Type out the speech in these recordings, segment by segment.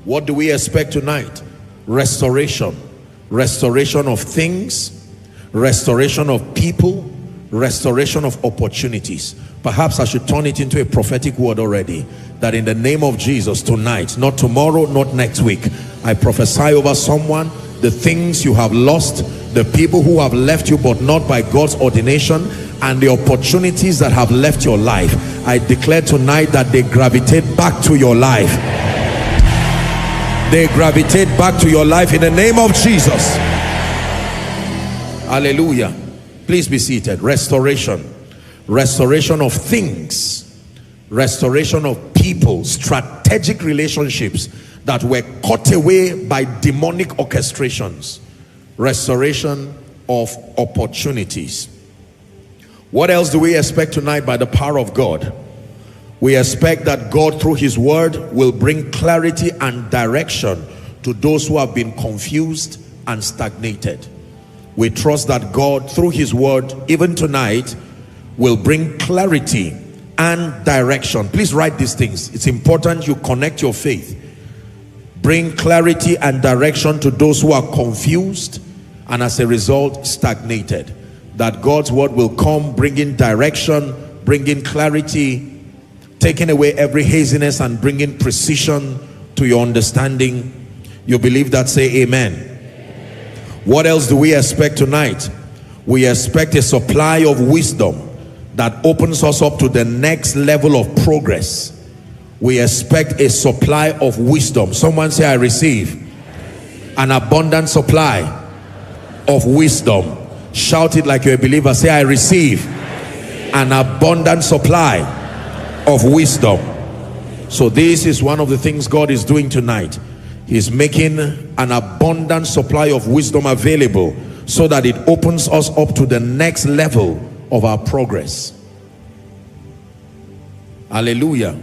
What do we expect tonight? Restoration. Restoration of things, restoration of people, restoration of opportunities. Perhaps I should turn it into a prophetic word already, that in the name of Jesus tonight, not tomorrow, not next week, I prophesy over someone, the things you have lost, the people who have left you but not by God's ordination, and the opportunities that have left your life, I declare tonight that they gravitate back to your life. They gravitate back to your life in the name of Jesus. Hallelujah. Please be seated. Restoration. Restoration of things, restoration of people, strategic relationships that were cut away by demonic orchestrations, restoration of opportunities. What else do we expect tonight by the power of God? We expect that God through his word will bring clarity and direction to those who have been confused and stagnated. We trust that God through his word even tonight will bring clarity and direction. Please write these things. It's important you connect your faith. Bring clarity and direction to those who are confused and as a result stagnated. That God's word will come bringing direction, bringing clarity, taking away every haziness and bringing precision to your understanding. You believe that? Say amen. What else do we expect tonight? We expect a supply of wisdom that opens us up to the next level of progress. We expect a supply of wisdom. Someone say, I receive an abundant supply of wisdom. Shout it like you're a believer. Say, I receive an abundant supply of wisdom. So this is one of the things God is doing tonight. He's making an abundant supply of wisdom available so that it opens us up to the next level of our progress. Hallelujah.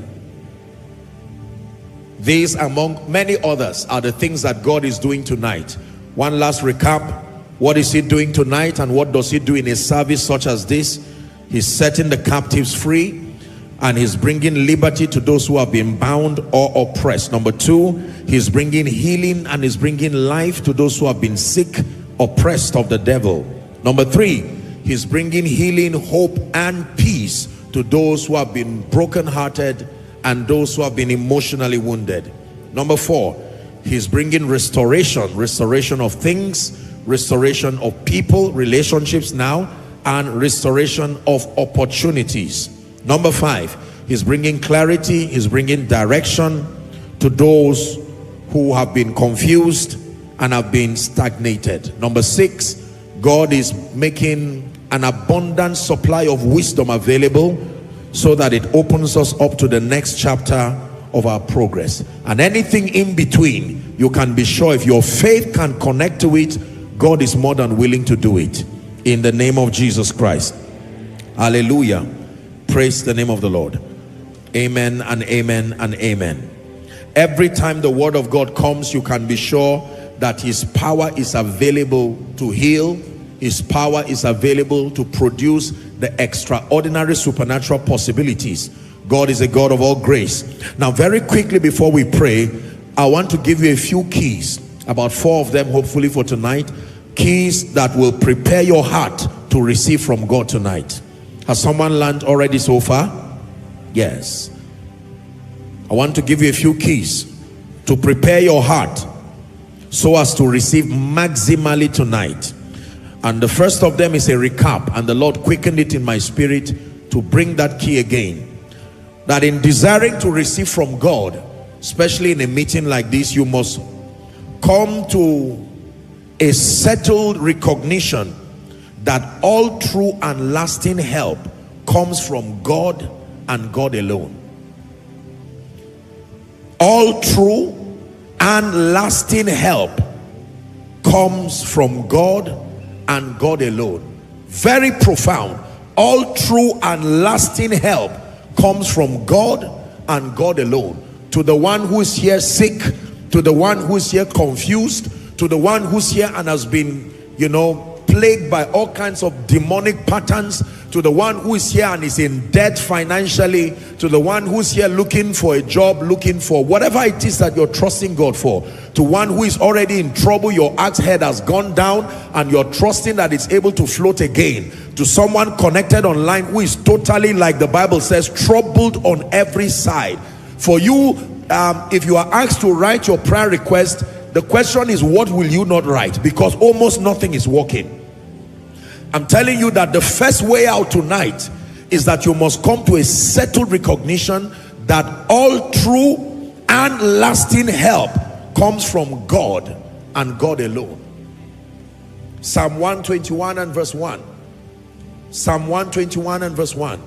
These, among many others, are the things that God is doing tonight. One last recap. What is he doing tonight, and what does he do in a service such as this? He's setting the captives free, and he's bringing liberty to those who have been bound or oppressed. Number two, he's bringing healing and he's bringing life to those who have been sick, oppressed of the devil. Number three, he's bringing healing, hope and peace to those who have been brokenhearted and those who have been emotionally wounded. Number four, he's bringing restoration, restoration of things, restoration of people, relationships now, and restoration of opportunities. Number five, he's bringing clarity, he's bringing direction to those who have been confused and have been stagnated. Number six, God is making an abundant supply of wisdom available so that it opens us up to the next chapter of our progress. And anything in between, you can be sure if your faith can connect to it, God is more than willing to do it. In the name of Jesus Christ. Hallelujah. Praise the name of the Lord. Amen and amen and amen. Every time the word of God comes, you can be sure that his power is available to heal. His power is available to produce the extraordinary supernatural possibilities. God is a God of all grace. Now, very quickly before we pray, I want to give you a few keys, about 4 of them hopefully for tonight. Keys that will prepare your heart to receive from God tonight. Has someone learned already so far? Yes. I want to give you a few keys to prepare your heart so as to receive maximally tonight. And the first of them is a recap, and the Lord quickened it in my spirit to bring that key again. That in desiring to receive from God, especially in a meeting like this, you must come to a settled recognition that all true and lasting help comes from God and God alone. All true and lasting help comes from God and God alone. Very profound. All true and lasting help comes from God and God alone. To the one who is here sick, to the one who is here confused, to the one who's here and has been, plagued by all kinds of demonic patterns, to the one who is here and is in debt financially, to the one who's here looking for a job, looking for whatever it is that you're trusting God for, to one who is already in trouble, your axe head has gone down and you're trusting that it's able to float again, to someone connected online who is totally, like the Bible says, troubled on every side. For you, if you are asked to write your prayer request, the question is, what will you not write? Because almost nothing is working. I'm telling you that the first way out tonight is that you must come to a settled recognition that all true and lasting help comes from God and God alone. Psalm 121 and verse 1. Psalm 121 and verse 1.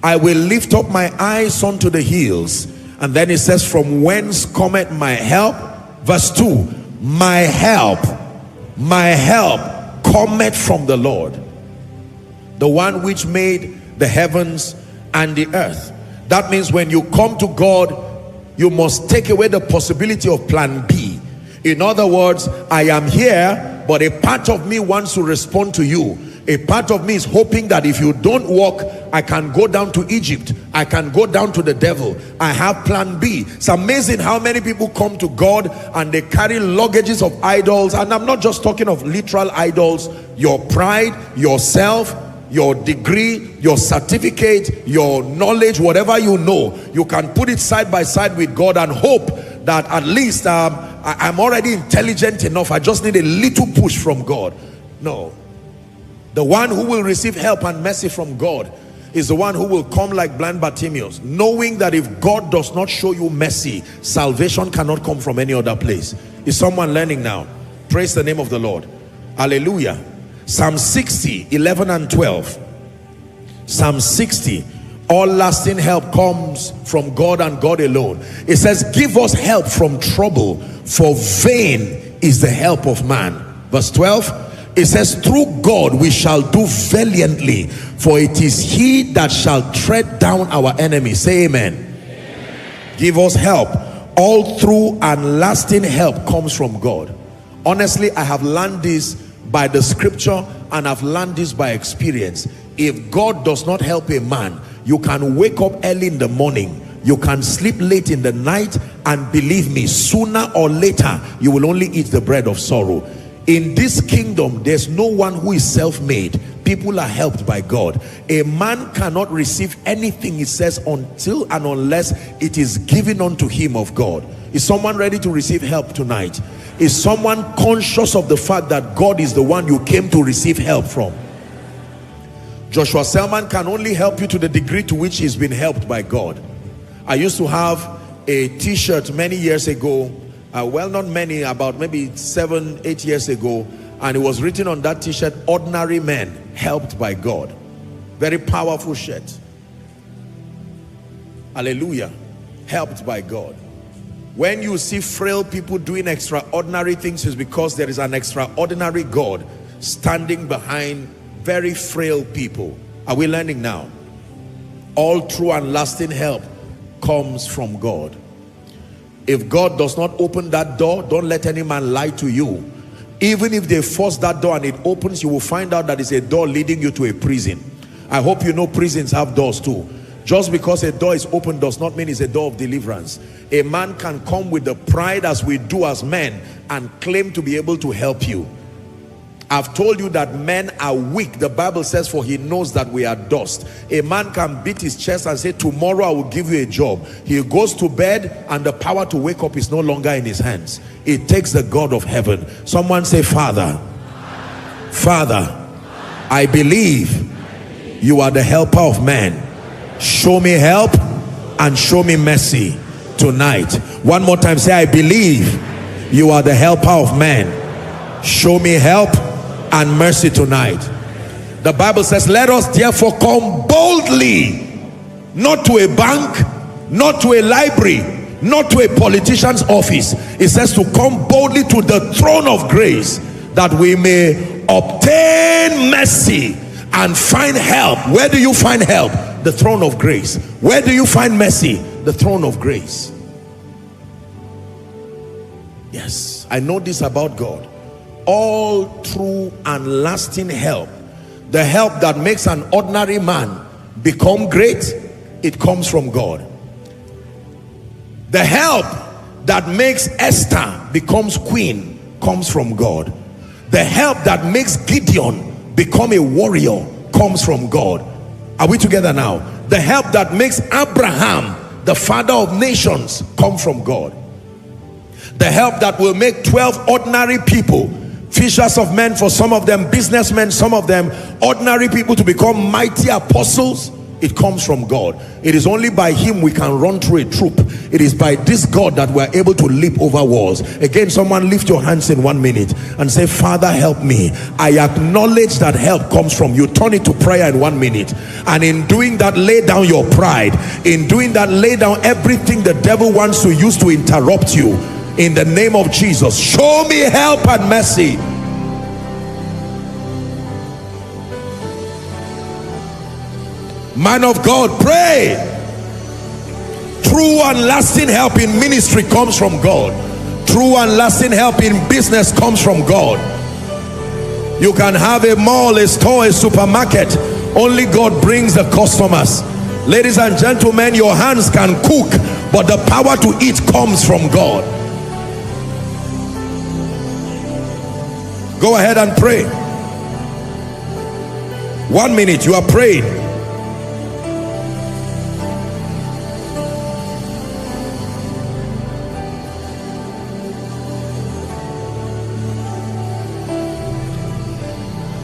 I will lift up my eyes unto the hills. And then it says, from whence cometh my help? Verse 2. My help cometh from the Lord, the one which made the heavens and the earth. That means when you come to God, you must take away the possibility of plan B. In other words, I am here, but a part of me wants to respond to you. A part of me is hoping that if you don't walk, I can go down to Egypt, I can go down to the devil. I have plan B. It's amazing how many people come to God and they carry luggages of idols. And I'm not just talking of literal idols. Your pride, yourself, your degree, your certificate, your knowledge, whatever you know, you can put it side by side with God and hope that at least I'm already intelligent enough, I just need a little push from God. No. The one who will receive help and mercy from God is the one who will come like blind Bartimaeus, knowing that if God does not show you mercy, salvation cannot come from any other place. Is someone learning now? Praise the name of the Lord. Hallelujah. Psalm 60, 11 and 12. Psalm 60. All lasting help comes from God and God alone. It says, give us help from trouble, for vain is the help of man. Verse 12. It says, through God we shall do valiantly, for it is he that shall tread down our enemies. Say amen. Amen. Give us help. All true and lasting help comes from God. Honestly, I have learned this by the scripture and I've learned this by experience. If God does not help a man, you can wake up early in the morning, you can sleep late in the night, and believe me, sooner or later you will only eat the bread of sorrow. In this kingdom, there's no one who is self-made. People are helped by God. A man cannot receive anything, it says, until and unless it is given unto him of God. Is someone ready to receive help tonight? Is someone conscious of the fact that God is the one you came to receive help from? Joshua Selman can only help you to the degree to which he's been helped by God. I used to have a t-shirt many years ago, well, not many, about maybe 7-8 years ago, and it was written on that t-shirt, ordinary men helped by God. Very powerful shirt. Hallelujah. Helped by God. When you see frail people doing extraordinary things, it's because there is an extraordinary God standing behind very frail people. Are we learning now? All true and lasting help comes from God. If God does not open that door, don't let any man lie to you. Even if they force that door and it opens, you will find out that it's a door leading you to a prison. I hope you know prisons have doors too. Just because a door is open does not mean it's a door of deliverance. A man can come with the pride, as we do as men, and claim to be able to help you. I've told you that men are weak. The Bible says, for he knows that we are dust. A man can beat his chest and say, tomorrow I will give you a job. He goes to bed and the power to wake up is no longer in his hands. It takes the God of heaven. Someone say, Father, Father, I believe you are the helper of men. Show me help and show me mercy tonight. One more time, say, I believe you are the helper of men. Show me help and mercy tonight. The Bible says, let us therefore come boldly, not to a bank, not to a library, not to a politician's office. It says to come boldly to the throne of grace, that we may obtain mercy and find help. Where do you find help? The throne of grace. Where do you find mercy? The throne of grace. Yes, I know this about God. all true and lasting help, the help that makes an ordinary man become great, it comes from God. The help that makes Esther becomes queen comes from God. The help that makes Gideon become a warrior comes from God. Are we together now? The help that makes Abraham the father of nations come from God. The help that will make 12 ordinary people, fishers of men for some of them, businessmen some of them, ordinary people, to become mighty apostles, it comes from God. It is only by him we can run through a troop. It is by this God that we are able to leap over walls. Again, someone lift your hands in 1 minute and say, Father, help me. I acknowledge that help comes from you. Turn it to prayer in 1 minute, and in doing that, lay down your pride. In doing that, lay down everything the devil wants to use to interrupt you. In the name of Jesus, show me help and mercy. Man of God, pray. True and lasting help in ministry comes from God. True and lasting help in business comes from God. You can have a mall, a store, a supermarket. Only God brings the customers. Ladies and gentlemen, your hands can cook, but the power to eat comes from God. Go ahead and pray. 1 minute, you are praying.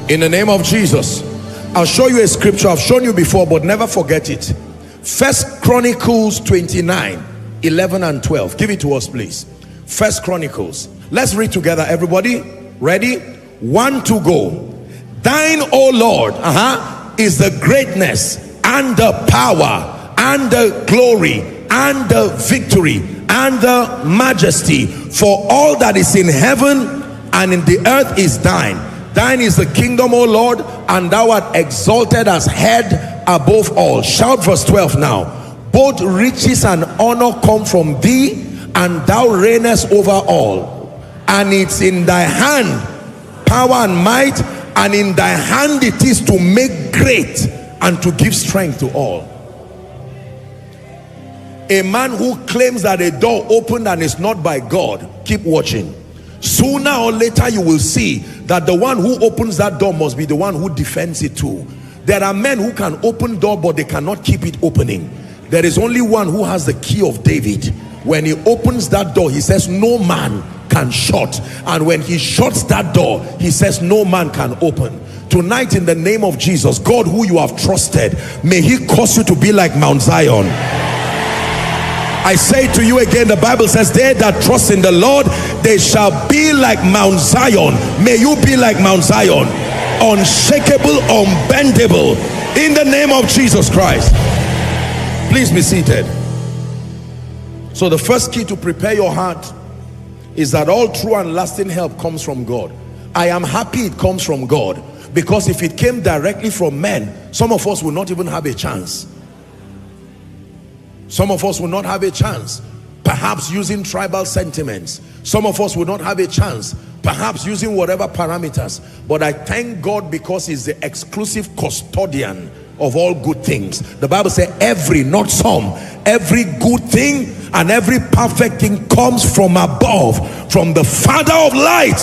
In the name of Jesus, I'll show you a scripture I've shown you before, but never forget it. 1 Chronicles 29, 11 and 12. Give it to us, please. 1 Chronicles. Let's read together, everybody. Ready? 1, 2, go. Thine, O Lord, is the greatness and the power and the glory and the victory and the majesty, for all that is in heaven and in the earth is thine. Thine is the kingdom, O Lord, and thou art exalted as head above all. Shout verse 12 now. Both riches and honor come from thee, and thou reignest over all. And it's in thy hand power and might, and in thy hand it is to make great and to give strength to all. A man who claims that a door opened and is not by God, keep watching. Sooner or later you will see that the one who opens that door must be the one who defends it too. There are men who can open door, but they cannot keep it opening. There is only one who has the key of David. When he opens that door, he says no man can shut, and when he shuts that door, he says no man can open. Tonight, in the name of Jesus, God who you have trusted, may he cause you to be like Mount Zion. I say to you again, the Bible says, they that trust in the Lord, they shall be like Mount Zion. May you be like Mount Zion, unshakable, unbendable, in the name of Jesus Christ. Please be seated. So the first key to prepare your heart is that all true and lasting help comes from God. I am happy it comes from God, because if it came directly from men, some of us will not even have a chance. Some of us will not have a chance, perhaps using tribal sentiments. Some of us will not have a chance, perhaps using whatever parameters. But I thank God, because he's the exclusive custodian of all good things. The Bible says every, not some, every good thing and every perfect thing comes from above, from the Father of light,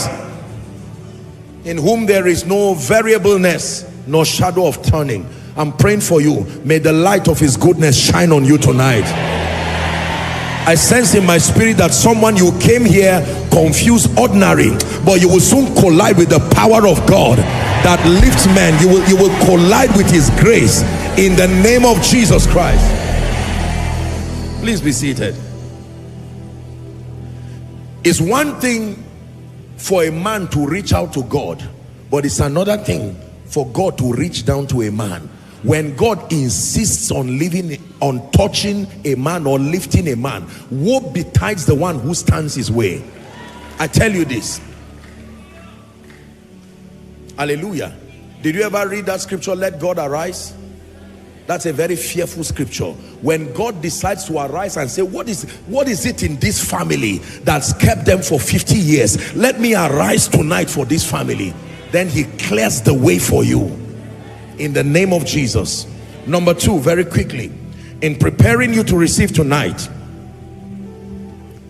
in whom there is no variableness, no shadow of turning. I'm praying for you. May the light of his goodness shine on you tonight. I sense in my spirit that someone, you came here confused, ordinary, but you will soon collide with the power of God that lifts men. You will collide with his grace in the name of Jesus Christ. Please be seated. It's one thing for a man to reach out to God, but it's another thing for God to reach down to a man. When God insists on touching a man or lifting a man, woe betides the one who stands his way. I tell you this. Hallelujah. Did you ever read that scripture, let God arise? That's a very fearful scripture. When God decides to arise and say, what is it in this family that's kept them for 50 years? Let me arise tonight for this family. Then he clears the way for you in the name of Jesus. Number two, very quickly, in preparing you to receive tonight,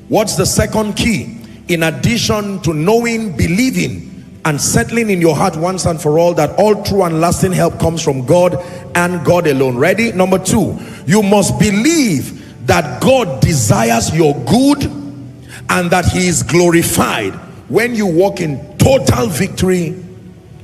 what's the second key? In addition to knowing, believing, and settling in your heart once and for all that all true and lasting help comes from God and God alone. Ready? Number two, you must believe that God desires your good and that he is glorified when you walk in total victory,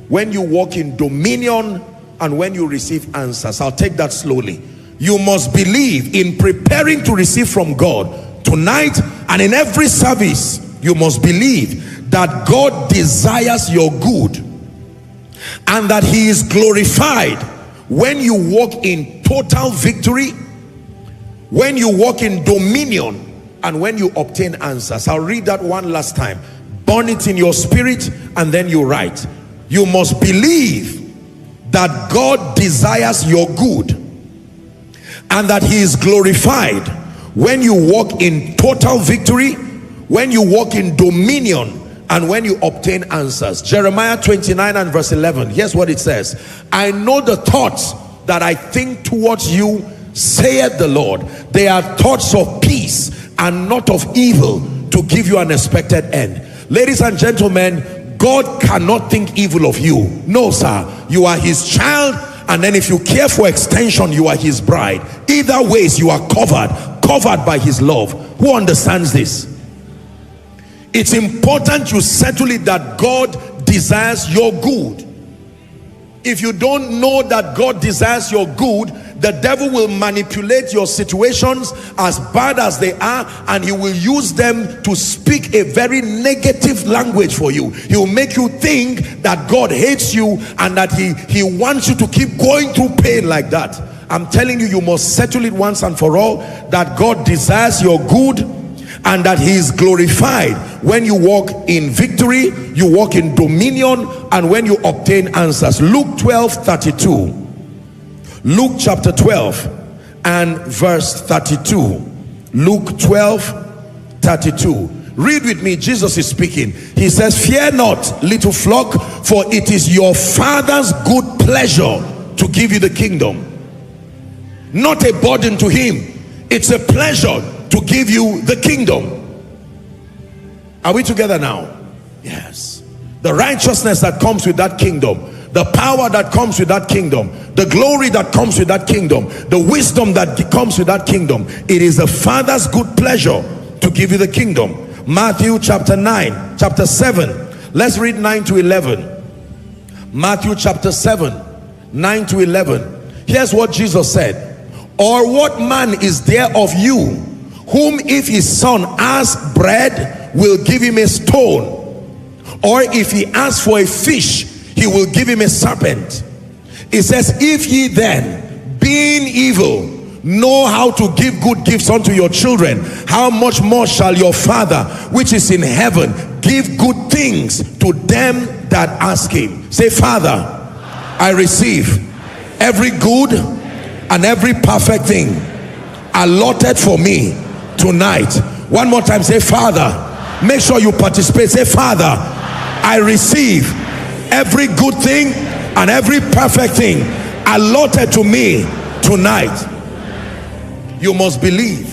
when you walk in dominion, and when you receive answers. I'll take that slowly. You must believe in preparing to receive from God tonight and in every service. You must believe that God desires your good and that he is glorified when you walk in total victory, when you walk in dominion, and when you obtain answers. I'll read that one last time. Burn it in your spirit and then you write. You must believe that God desires your good and that he is glorified when you walk in total victory, when you walk in dominion, and when you obtain answers. Jeremiah 29 and verse 11. Here's what it says. I know the thoughts that I think towards you, saith the Lord. They are thoughts of peace and not of evil, to give you an expected end. Ladies and gentlemen, God cannot think evil of you. No, sir. You are his child, and then if you care for extension, you are his bride. Either ways, you are covered by his love. Who understands this? It's important you settle it that God desires your good. If you don't know that God desires your good, the devil will manipulate your situations as bad as they are, and he will use them to speak a very negative language for you. He will make you think that God hates you and that he wants you to keep going through pain like that. I'm telling you, you must settle it once and for all that God desires your good and that he is glorified when you walk in victory, you walk in dominion, and when you obtain answers. Luke 12:32. Luke chapter 12 and verse 32. Luke 12:32. Read with me. Jesus is speaking. He says, fear not, little flock, for it is your Father's good pleasure to give you the kingdom. Not a burden to him. It's a pleasure to give you the kingdom. Are we together now? Yes. The righteousness that comes with that kingdom, the power that comes with that kingdom, the glory that comes with that kingdom, the wisdom that comes with that kingdom, it is the Father's good pleasure to give you the kingdom. Matthew chapter 9, chapter 7. Let's read 9 to 11. Matthew chapter 7, 9 to 11. Here's what Jesus said. Or what man is there of you, whom if his son asks bread, will give him a stone? Or if he asks for a fish, he will give him a serpent? It says, if ye then, being evil, know how to give good gifts unto your children, how much more shall your Father which is in heaven give good things to them that ask him? Say, Father, I receive every good and every perfect thing allotted for me tonight. One more time, say, Father. Make sure you participate. Say, Father, I receive every good thing and every perfect thing allotted to me tonight. You must believe.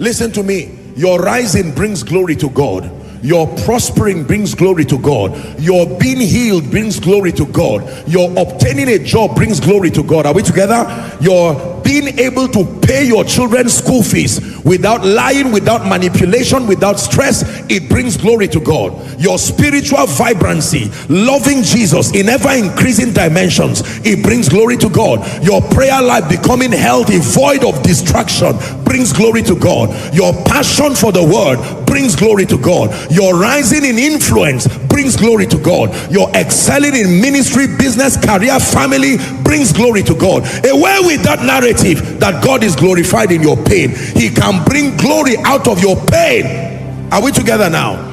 Listen to me. Your rising brings glory to God. Your prospering brings glory to God. Your being healed brings glory to God. Your obtaining a job brings glory to God. Are we together? Your being able to pay your children's school fees without lying, without manipulation, without stress, it brings glory to God. Your spiritual vibrancy, loving Jesus in ever increasing dimensions, it brings glory to God. Your prayer life becoming healthy, void of distraction, brings glory to God. Your passion for the word brings glory to God. Your rising in influence brings glory to God. Your excelling in ministry, business, career, family brings glory to God. Away with that narrative that God is glorified in your pain. He can bring glory out of your pain. Are we together now?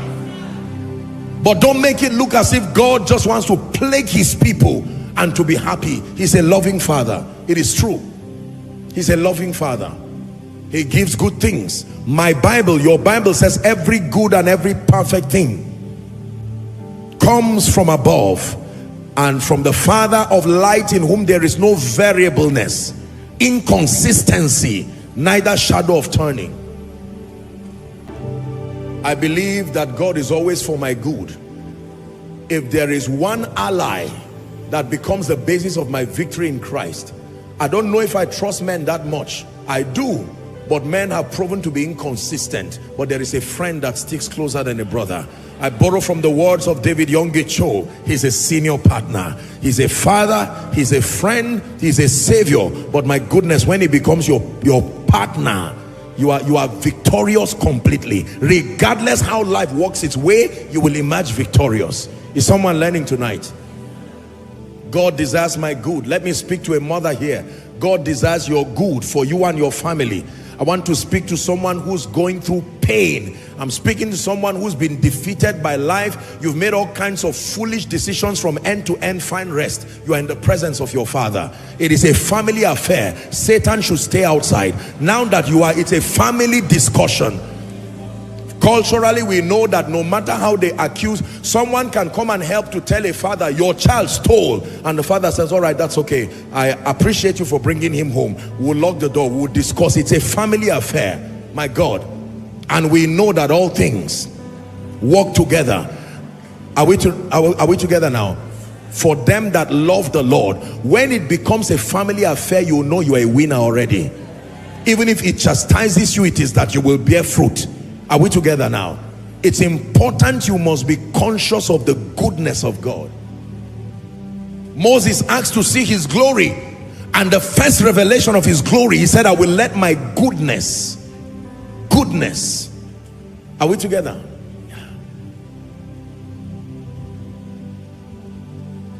But don't make it look as if God just wants to plague his people and to be happy. He's a loving Father. It is true. He's a loving Father. He gives good things. My Bible, your Bible says every good and every perfect thing comes from above and from the Father of light, in whom there is no variableness, inconsistency, neither shadow of turning. I believe that God is always for my good. If there is one ally that becomes the basis of my victory in Christ, I don't know if I trust men that much. I do, but men have proven to be inconsistent. But there is a friend that sticks closer than a brother. I borrow from the words of David Yonggi Cho. He's a senior partner. He's a father. He's a friend. He's a savior. But my goodness, when he becomes your partner, you are victorious completely. Regardless how life works its way, you will emerge victorious. Is someone learning tonight? God desires my good. Let me speak to a mother here. God desires your good for you and your family. I want to speak to someone who's going through pain. I'm speaking to someone who's been defeated by life. You've made all kinds of foolish decisions from end to end. Find rest. You are in the presence of your Father. It is a family affair. Satan should stay outside. Now that you are, it's a family discussion. Culturally, we know that no matter how they accuse, someone can come and help to tell a father, your child stole, and the father says, all right, that's okay, I appreciate you for bringing him home. We'll lock the door, we'll discuss. It's a family affair, my God. And we know that all things work together. Are we together now? For them that love the Lord. When it becomes a family affair, you know you are a winner already. Even if it chastises you, it is that you will bear fruit. Are we together now? It's important. You must be conscious of the goodness of God. Moses asked to see his glory, and the first revelation of his glory, he said, I will let my goodness. Are we together?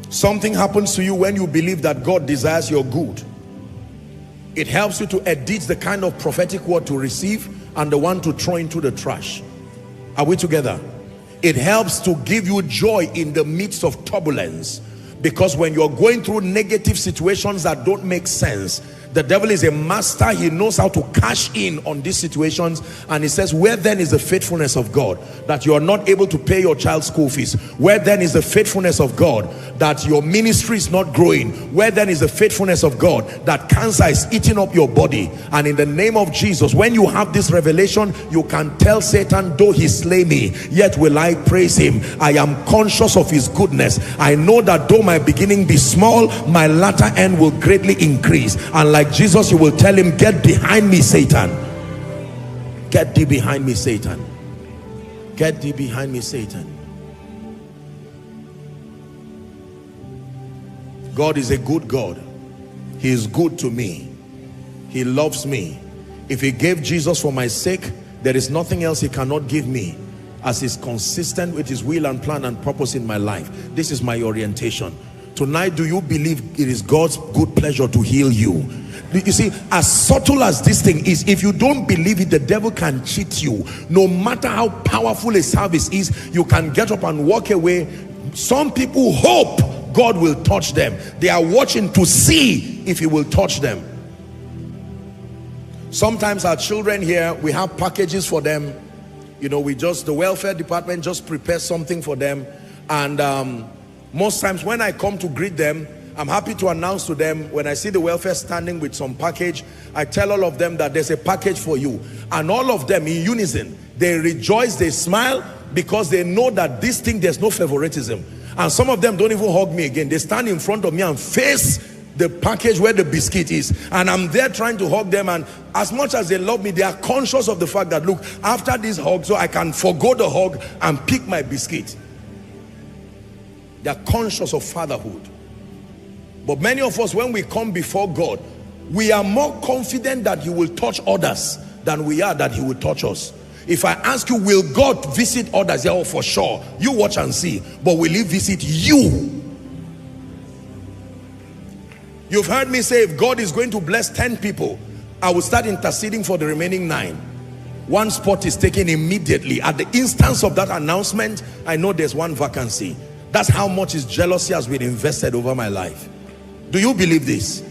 Something happens to you when you believe that God desires your good. It helps you to edit the kind of prophetic word to receive and the one to throw into the trash. Are we together? It helps to give you joy in the midst of turbulence, because when you're going through negative situations that don't make sense, the devil is a master. He knows how to cash in on these situations, and he says, where then is the faithfulness of God that you are not able to pay your child's school fees? Where then is the faithfulness of God that your ministry is not growing? Where then is the faithfulness of God that cancer is eating up your body? And in the name of Jesus, when you have this revelation, you can tell Satan, though he slay me, yet will I praise him. I am conscious of his goodness. I know that though my beginning be small, my latter end will greatly increase. And like Jesus, you will tell him, get behind me, Satan. Get thee behind me, Satan. Get thee behind me, Satan. God is a good God. He is good to me. He loves me. If he gave Jesus for my sake, there is nothing else he cannot give me, as is consistent with his will and plan and purpose in my life. This is my orientation. Tonight, do you believe it is God's good pleasure to heal you? You see, as subtle as this thing is, if you don't believe it, the devil can cheat you. No matter how powerful a service is, you can get up and walk away. Some people hope God will touch them. They are watching to see if he will touch them. Sometimes our children here, we have packages for them. You know, the welfare department just prepares something for them. And most times when I come to greet them, I'm happy to announce to them, when I see the welfare standing with some package, I tell all of them that there's a package for you. And all of them in unison, they rejoice, they smile, because they know that this thing, there's no favoritism. And some of them don't even hug me again. They stand in front of me and face the package where the biscuit is, and I'm there trying to hug them. And as much as they love me, they are conscious of the fact that, look, after this hug, so I can forgo the hug and pick my biscuit. They are conscious of fatherhood. But many of us, when we come before God, we are more confident that he will touch others than we are that he will touch us. If I ask you, will God visit others? Yeah, oh, for sure. You watch and see. But will he visit you? You've heard me say, if God is going to bless 10 people, I will start interceding for the remaining 9. One spot is taken immediately. At the instance of that announcement, I know there's one vacancy. That's how much his jealousy has been invested over my life. Do you believe this?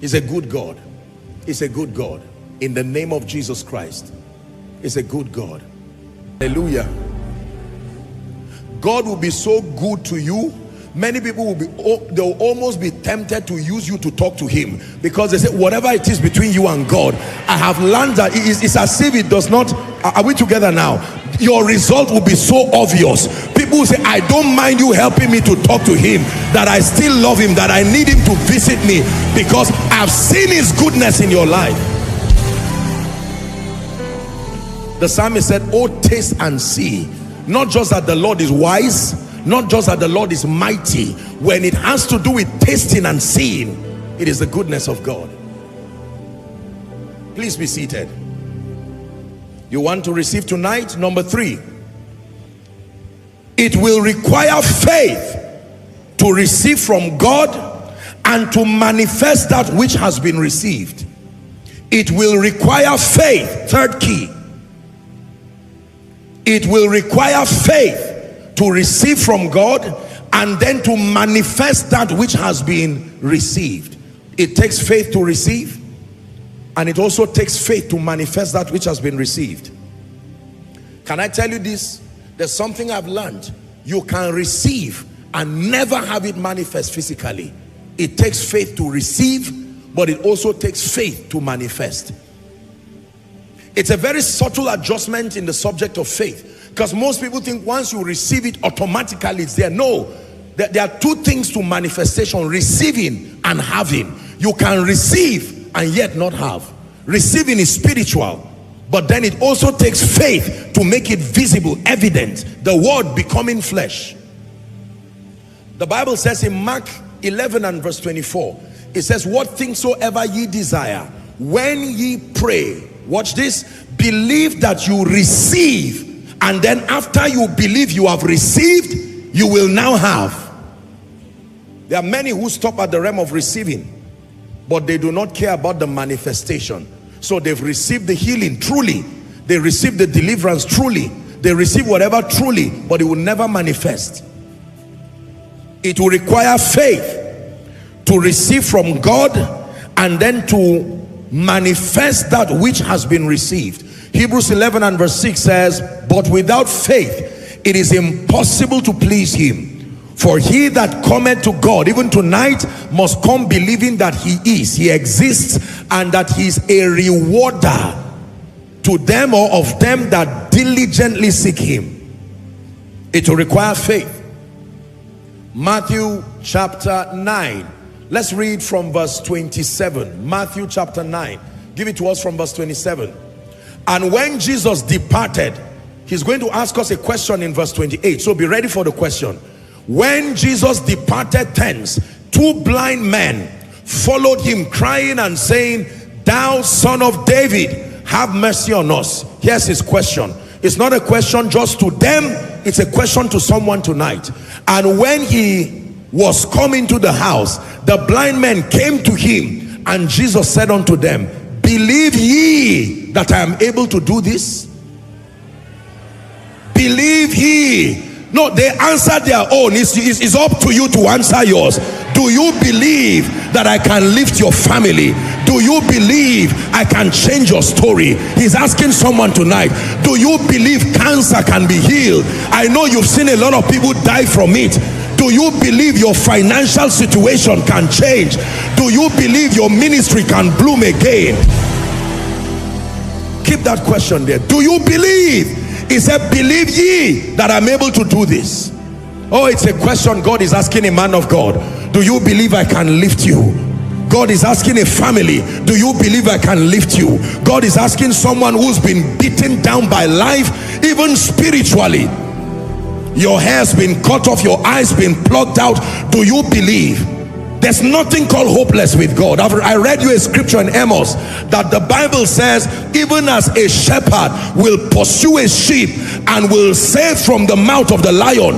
He's a good God. He's a good God. In the name of Jesus Christ, He's a good God. Hallelujah. God will be so good to you. Many people will be, they'll almost be tempted to use you to talk to Him, because they say whatever it is between you and God, I have learned that it's as if it does not. Are we together now? Your result will be so obvious. People will say, I don't mind you helping me to talk to Him, that I still love Him, that I need Him to visit me, because I've seen His goodness in your life. The psalmist said, oh, taste and see, not just that the Lord is wise, not just that the Lord is mighty. When it has to do with tasting and seeing, it is the goodness of God. Please be seated. You want to receive tonight? Number 3, it will require faith to receive from God and to manifest that which has been received. It will require faith. Third key. It will require faith to receive from God and then to manifest that which has been received. It takes faith to receive, and it also takes faith to manifest that which has been received. Can I tell you this? There's something I've learned. You can receive and never have it manifest physically. It takes faith to receive, but it also takes faith to manifest. It's a very subtle adjustment in the subject of faith, because most people think once you receive it, automatically it's there. No, there are two things to manifestation: receiving and having. You can receive and yet not have. Receiving is spiritual, but then it also takes faith to make it visible, evident, the word becoming flesh. The Bible says in Mark 11 and verse 24, it says, what things soever ye desire, when ye pray, watch this, believe that you receive, and then after you believe you have received, you will now have. There are many who stop at the realm of receiving, but they do not care about the manifestation. So they've received the healing truly, they received the deliverance truly, they receive whatever truly, but it will never manifest. It will require faith to receive from God and then to manifest that which has been received. Hebrews 11 and verse 6 says, but without faith it is impossible to please Him. For he that cometh to God, even tonight, must come believing that He is, He exists, and that He is a rewarder to them, or of them that diligently seek Him. It will require faith. Matthew chapter 9. Let's read from verse 27. Matthew chapter 9. Give it to us from verse 27. And when Jesus departed, He's going to ask us a question in verse 28. So be ready for the question. When Jesus departed thence, 2 blind men followed Him, crying and saying, thou Son of David, have mercy on us. Here's His question. It's not a question just to them, it's a question to someone tonight. And when He was coming to the house, the blind men came to Him, and Jesus said unto them, believe ye that I am able to do this? Believe ye. No, they answered their own. It's up to you to answer yours. Do you believe that I can lift your family? Do you believe I can change your story? He's asking someone tonight, do you believe cancer can be healed? I know you've seen a lot of people die from it. Do you believe your financial situation can change? Do you believe your ministry can bloom again? Keep that question there. Do you believe? He said, believe ye that I'm able to do this. Oh, it's a question God is asking a man of God. Do you believe I can lift you? God is asking a family, do you believe I can lift you? God is asking someone who's been beaten down by life, even spiritually. Your hair's been cut off, your eyes been plucked out. Do you believe? There's nothing called hopeless with God. I read you a scripture in Amos that the Bible says, even as a shepherd will pursue a sheep and will save from the mouth of the lion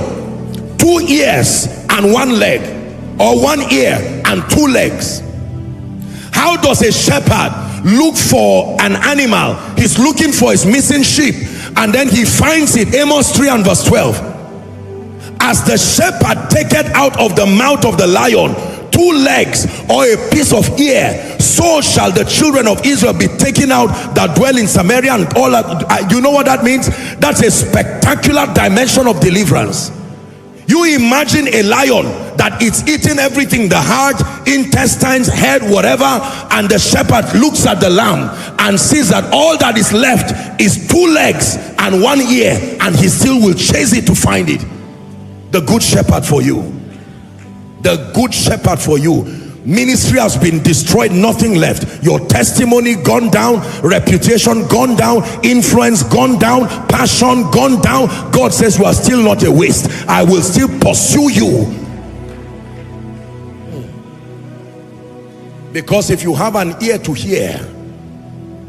2 ears and 1 leg, or 1 ear and 2 legs. How does a shepherd look for an animal? He's looking for his missing sheep, and then he finds it. Amos 3 and verse 12. As the shepherd taketh out of the mouth of the lion 2 legs or a piece of ear, so shall the children of Israel be taken out that dwell in Samaria. And all that, you know what that means? That's a spectacular dimension of deliverance. You imagine a lion that it's eating everything, the heart, intestines, head, whatever, and the shepherd looks at the lamb and sees that all that is left is 2 legs and 1 ear, and he still will chase it to find it. The good shepherd for you. The good shepherd for you. Ministry has been destroyed, nothing left. Your testimony gone down, reputation gone down, influence gone down, passion gone down. God says you are still not a waste. I will still pursue you. Because if you have an ear to hear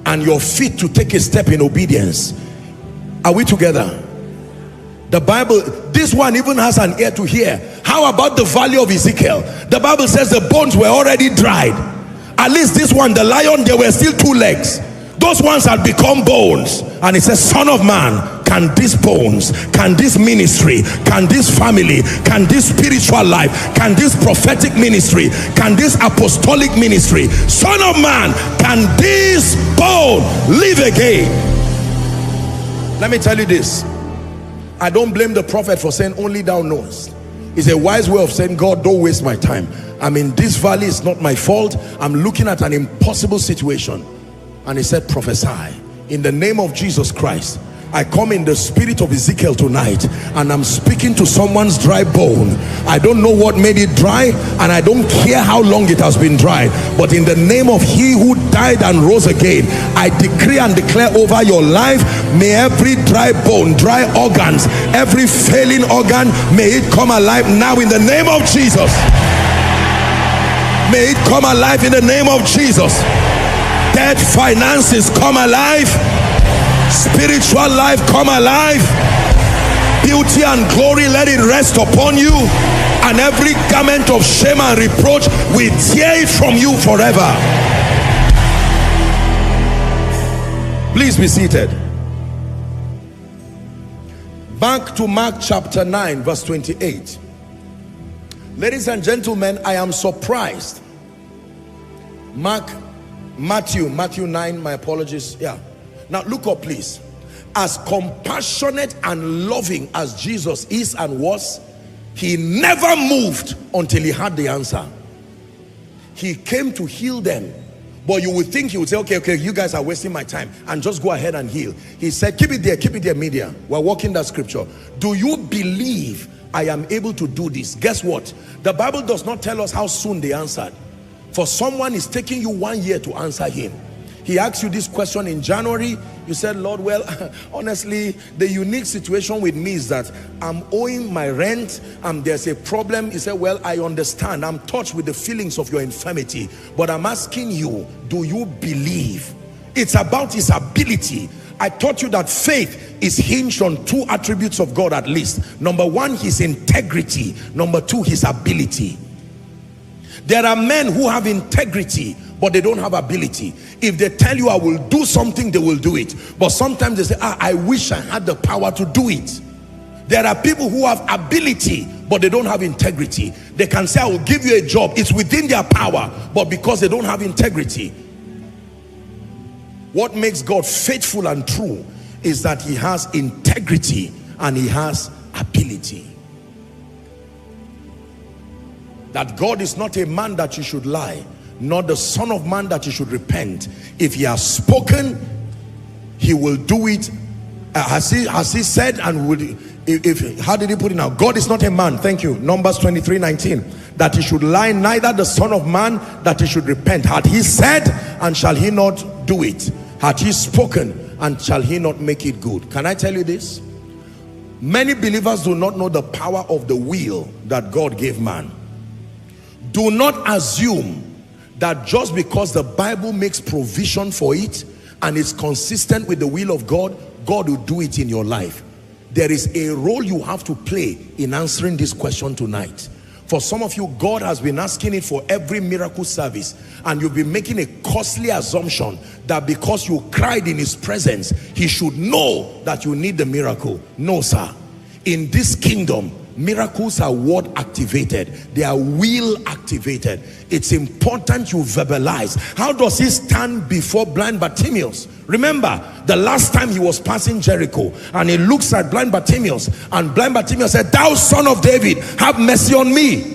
and your feet to take a step in obedience, are we together? The Bible, this one even has an ear to hear. How about the valley of Ezekiel? The Bible says the bones were already dried. At least this one, the lion, there were still 2 legs. Those ones had become bones. And it says, Son of man, can these bones, can this ministry, can this family, can this spiritual life, can this prophetic ministry, can this apostolic ministry, Son of man, can this bone live again? Let me tell you this. I don't blame the prophet for saying only thou knowest. It's a wise way of saying, God, don't waste my time. I'm in this valley, it's not my fault. I'm looking at an impossible situation. And he said, prophesy in the name of Jesus Christ. I come in the spirit of Ezekiel tonight, and I'm speaking to someone's dry bone. I don't know what made it dry, and I don't care how long it has been dry, but in the name of he who died and rose again, I decree and declare over your life, may every dry bone, dry organs, every failing organ, may it come alive now in the name of Jesus. May it come alive in the name of Jesus. Dead finances come alive. Spiritual life come alive. Beauty and glory, let it rest upon you, and every garment of shame and reproach, we tear it from you forever. Please be seated. Back to Mark chapter 9 verse 28. Ladies and gentlemen, I am surprised. Matthew 9, my apologies. Yeah. Now look up please. As compassionate and loving as Jesus is and was, he never moved until he had the answer. He came to heal them, but you would think he would say, okay, you guys are wasting my time, and just go ahead and heal. He said, keep it there, media. We're walking that scripture. Do you believe I am able to do this? Guess what? The Bible does not tell us how soon they answered. For someone is taking you 1 year to answer him. He asked you this question in January. You said, Lord, well, honestly, the unique situation with me is that I'm owing my rent and there's a problem. He said, well, I understand. I'm touched with the feelings of your infirmity. But I'm asking you, do you believe? It's about his ability. I taught you that faith is hinged on 2 attributes of God at least. Number 1, his integrity. Number 2, his ability. There are men who have integrity, but they don't have ability. If they tell you I will do something, they will do it. But sometimes they say, I wish I had the power to do it. There are people who have ability, but they don't have integrity. They can say, I will give you a job. It's within their power, but because they don't have integrity. What makes God faithful and true is that he has integrity and he has ability. That God is not a man that you should lie, nor the son of man that you should repent. If he has spoken, he will do it. Has he said, and would how did he put it now? God is not a man. Thank you. Numbers 23:19, that he should lie, neither the son of man that he should repent. Had he said, and shall he not do it? Had he spoken, and shall he not make it good? Can I tell you this? Many believers do not know the power of the will that God gave man. Do not assume that just because the Bible makes provision for it and it's consistent with the will of God, God will do it in your life. There is a role you have to play in answering this question tonight. For some of you, God has been asking it for every miracle service, and you've been making a costly assumption that because you cried in his presence, he should know that you need the miracle. No, sir. In this kingdom, Miracles are word activated. They are will activated. It's important you verbalize. How does he stand before blind Bartimaeus? Remember, the last time he was passing Jericho, and he looks at blind Bartimaeus, and blind Bartimaeus said, "Thou son of David, have mercy on me."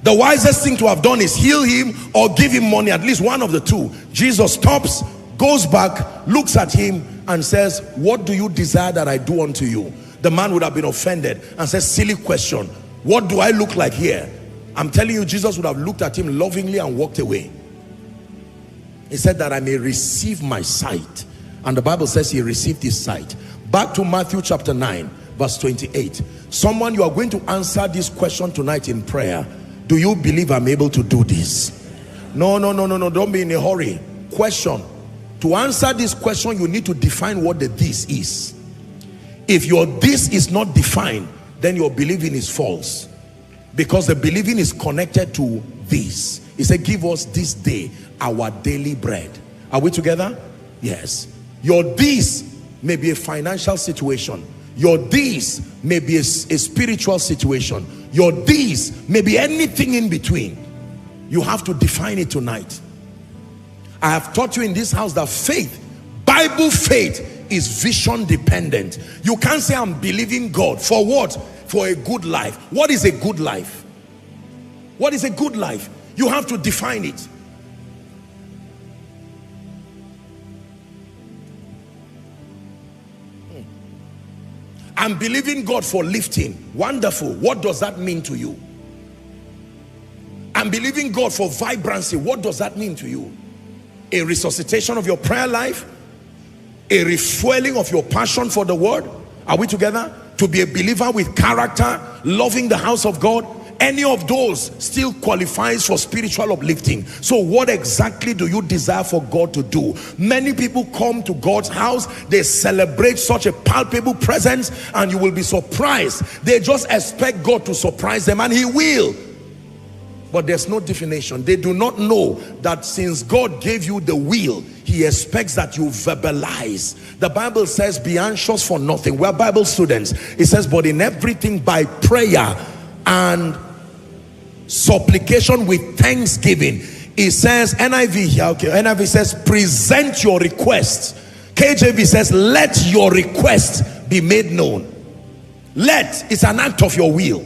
The wisest thing to have done is heal him or give him money, at least one of the two. Jesus stops, goes back, looks at him and says, "What do you desire that I do unto you?" The man would have been offended and said, "Silly question. What do I look like here?" I'm telling you, Jesus would have looked at him lovingly and walked away. He said, "That I may receive my sight." And the Bible says he received his sight. Back to Matthew chapter 9 verse 28. Someone, you are going to answer this question tonight in prayer. Do you believe I'm able to do this? No, don't be in a hurry. Question. To answer this question, you need to define what the this is. If your this is not defined, then your believing is false, because the believing is connected to this. He said, "Give us this day our daily bread." Are we together? Yes. Your this may be a financial situation. Your this may be a spiritual situation. Your this may be anything in between. You have to define it tonight. I have taught you in this house that faith, Bible faith, is vision dependent. You can't say, "I'm believing God." For what? For a good life. What is a good life? What is a good life? You have to define it. I'm believing God for lifting. Wonderful. What does that mean to you? I'm believing God for vibrancy. What does that mean to you? A resuscitation of your prayer life? A refueling of your passion for the word? Are we together? To be a believer with character, loving the house of God? Any of those still qualifies for spiritual uplifting. So what exactly do you desire for God to do? Many people come to God's house, they celebrate such a palpable presence, and you will be surprised. They just expect God to surprise them, and he will. But there's no definition. They do not know that since God gave you the will, he expects that you verbalize. The Bible says, "Be anxious for nothing." We're Bible students. It says, "But in everything by prayer and supplication with thanksgiving." It says, NIV here, okay, NIV says, "Present your requests." KJV says, "Let your requests be made known." Let is an act of your will.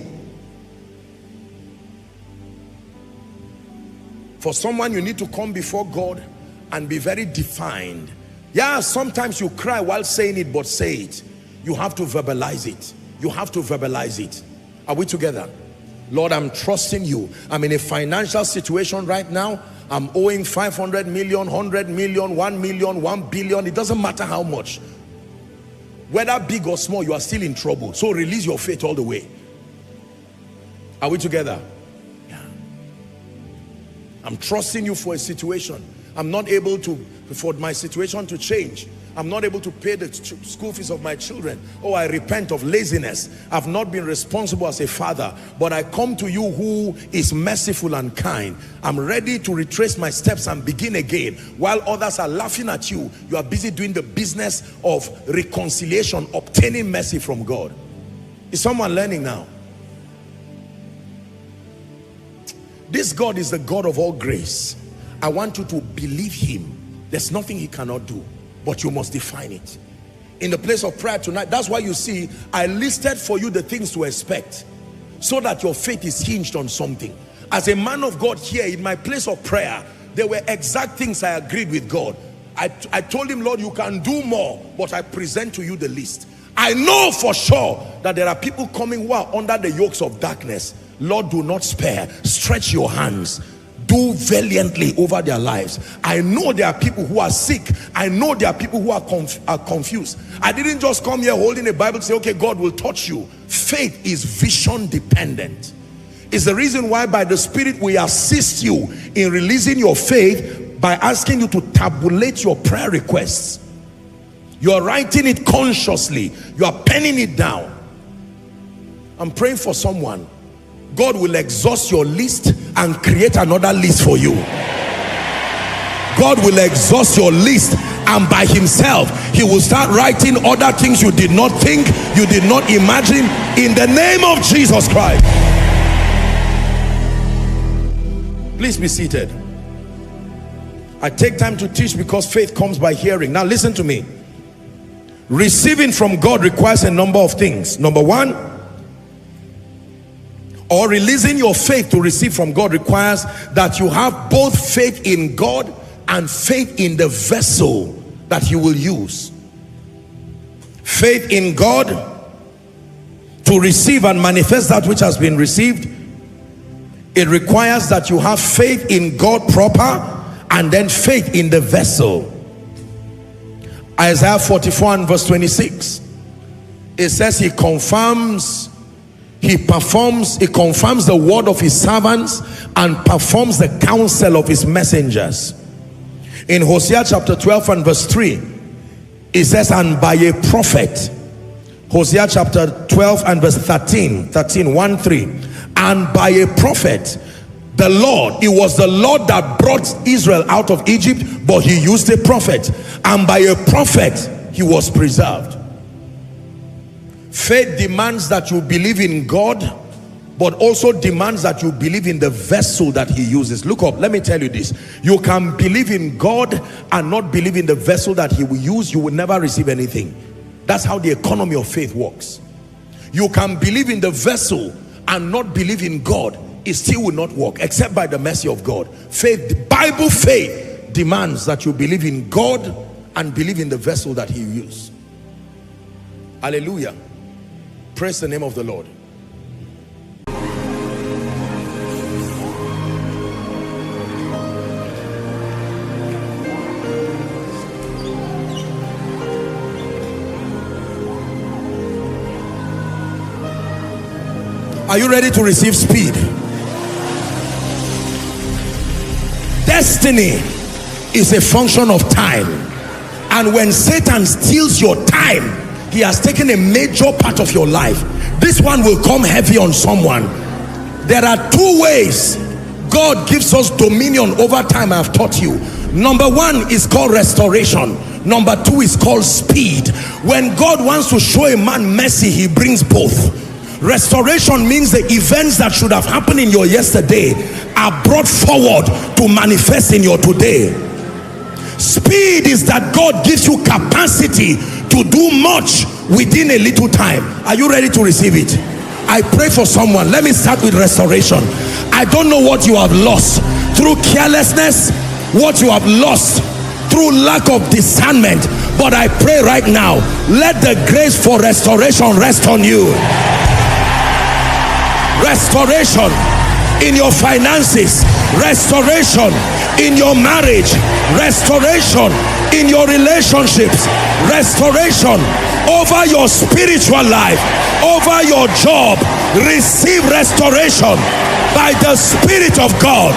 For someone, you need to come before God and be very defined. Yeah, sometimes you cry while saying it, but say it. You have to verbalize it. You have to verbalize it. Are we together? Lord, I'm trusting you. I'm in a financial situation right now. I'm owing 500 million, 100 million, 1 million, 1 billion. It doesn't matter how much. Whether big or small, you are still in trouble. So release your faith all the way. Are we together? Yeah. I'm trusting you for a situation. I'm not able for my situation to change. I'm not able to pay the school fees of my children. Oh, I repent of laziness. I've not been responsible as a father, but I come to you who is merciful and kind. I'm ready to retrace my steps and begin again. While others are laughing at you, you are busy doing the business of reconciliation, obtaining mercy from God. Is someone learning now? This God is the God of all grace. I want you to believe him. There's nothing he cannot do, but you must define it. In the place of prayer tonight, that's why you see I listed for you the things to expect, so that your faith is hinged on something. As a man of God here in my place of prayer, there were exact things I agreed with God. I told him, Lord, you can do more, but I present to you the list. I know for sure that there are people coming who are under the yokes of darkness. Lord, do not spare. Stretch your hands. Do valiantly over their lives. I know there are people who are sick. I know there are people who are confused. I didn't just come here holding a Bible to say, okay, God will touch you. Faith is vision dependent. It's the reason why by the Spirit we assist you in releasing your faith by asking you to tabulate your prayer requests. You are writing it consciously. You are penning it down. I'm praying for someone. God will exhaust your list and create another list for you. God will exhaust your list and by himself he will start writing other things you did not think, you did not imagine, in the name of Jesus Christ. Please be seated. I take time to teach because faith comes by hearing. Now listen to me. Receiving from God requires a number of things. Number one, or releasing your faith to receive from God requires that you have both faith in God and faith in the vessel that you will use. Faith in God to receive and manifest that which has been received. It requires that you have faith in God proper and then faith in the vessel. Isaiah 44 and verse 26, it says he confirms the word of his servants and performs the counsel of his messengers. In Hosea chapter 12 and verse 3, it says, and by a prophet. Hosea chapter 12 and verse 13, 1-3, and by a prophet, the Lord, it was the Lord that brought Israel out of Egypt, but he used a prophet, and by a prophet he was preserved. Faith demands that you believe in God, but also demands that you believe in the vessel that he uses. Look up, let me tell you this. You can believe in God and not believe in the vessel that he will use. You will never receive anything. That's how the economy of faith works. You can believe in the vessel and not believe in God. It still will not work except by the mercy of God. Faith, Bible faith, demands that you believe in God and believe in the vessel that he used. Hallelujah. Praise the name of the Lord. Are you ready to receive speed? Destiny is a function of time, and when Satan steals your time, he has taken a major part of your life. This one will come heavy on someone. There are two ways God gives us dominion over time. I have taught you. Number one is called restoration. Number two is called speed. When God wants to show a man mercy, he brings both. Restoration means the events that should have happened in your yesterday are brought forward to manifest in your today. Speed is that God gives you capacity to do much within a little time. Are you ready to receive it? I pray for someone. Let me start with restoration. I don't know what you have lost through carelessness, what you have lost through lack of discernment, but I pray right now, let the grace for restoration rest on you. Restoration in your finances, restoration in your marriage, restoration in your relationships, restoration over your spiritual life, over your job. Receive restoration by the Spirit of God.